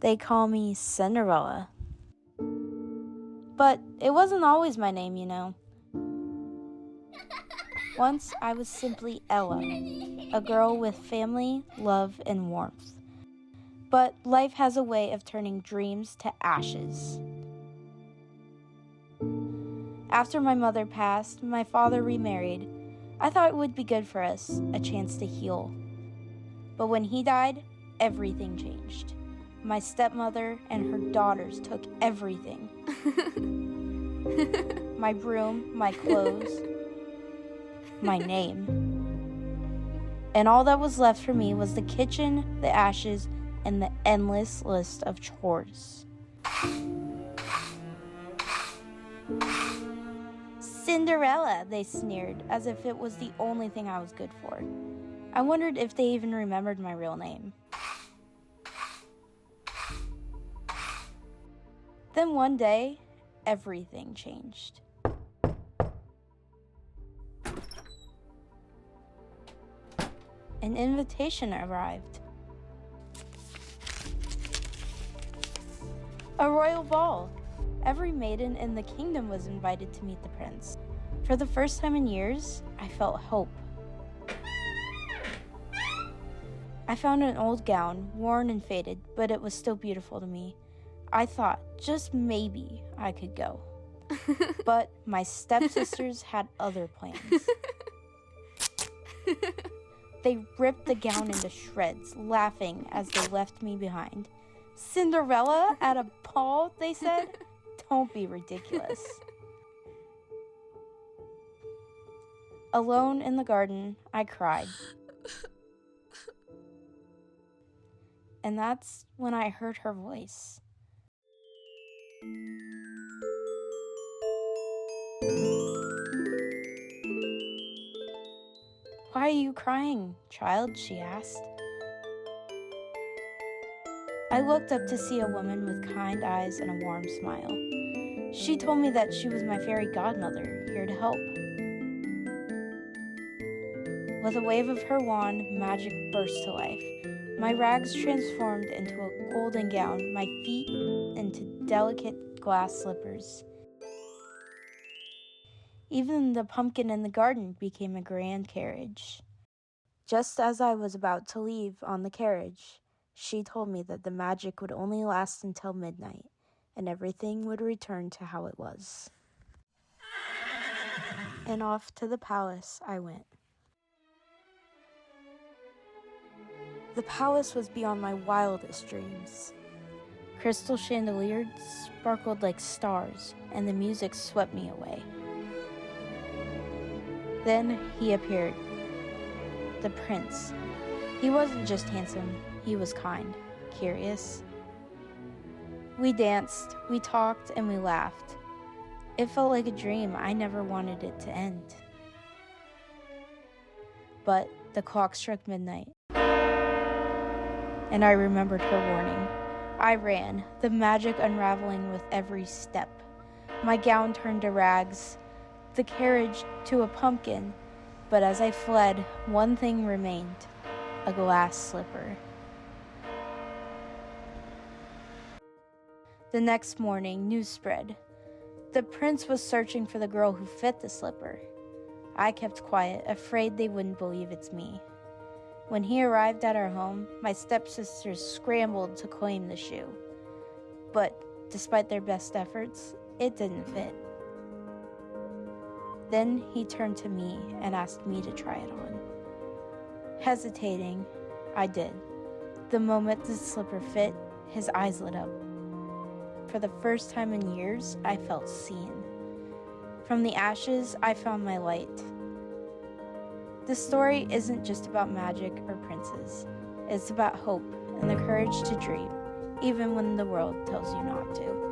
They call me Cinderella. But it wasn't always my name, you know. Once I was simply Ella, a girl with family, love, and warmth. But life has a way of turning dreams to ashes. After my mother passed, my father remarried. I thought it would be good for us, a chance to heal. But when he died, everything changed. My stepmother and her daughters took everything. My room, my clothes, my name. And all that was left for me was the kitchen, the ashes, and the endless list of chores. Cinderella, they sneered, as if it was the only thing I was good for. I wondered if they even remembered my real name. Then one day, everything changed. An invitation arrived. A royal ball. Every maiden in the kingdom was invited to meet the prince. For the first time in years, I felt hope. I found an old gown, worn and faded, but it was still beautiful to me. I thought, just maybe, I could go. But my stepsisters had other plans. They ripped the gown into shreds, laughing as they left me behind. Cinderella at a ball, they said? Don't be ridiculous. Alone in the garden, I cried. And that's when I heard her voice. Why are you crying, child? She asked. I looked up to see a woman with kind eyes and a warm smile. She told me that she was my fairy godmother, here to help. With a wave of her wand, magic burst to life. My rags transformed into a golden gown, my feet into delicate glass slippers. Even the pumpkin in the garden became a grand carriage. Just as I was about to leave on the carriage, she told me that the magic would only last until midnight, and everything would return to how it was. And off to the palace I went. The palace was beyond my wildest dreams. Crystal chandeliers sparkled like stars, and the music swept me away. Then he appeared. The prince. He wasn't just handsome, he was kind, curious. We danced, we talked, and we laughed. It felt like a dream. I never wanted it to end. But the clock struck midnight, and I remembered her warning. I ran, the magic unraveling with every step. My gown turned to rags, the carriage to a pumpkin, but as I fled, one thing remained, a glass slipper. The next morning, news spread. The prince was searching for the girl who fit the slipper. I kept quiet, afraid they wouldn't believe it's me. When he arrived at our home, my stepsisters scrambled to claim the shoe. But despite their best efforts, it didn't fit. Then he turned to me and asked me to try it on. Hesitating, I did. The moment the slipper fit, his eyes lit up. For the first time in years, I felt seen. From the ashes, I found my light. The story isn't just about magic or princes. It's about hope and the courage to dream, even when the world tells you not to.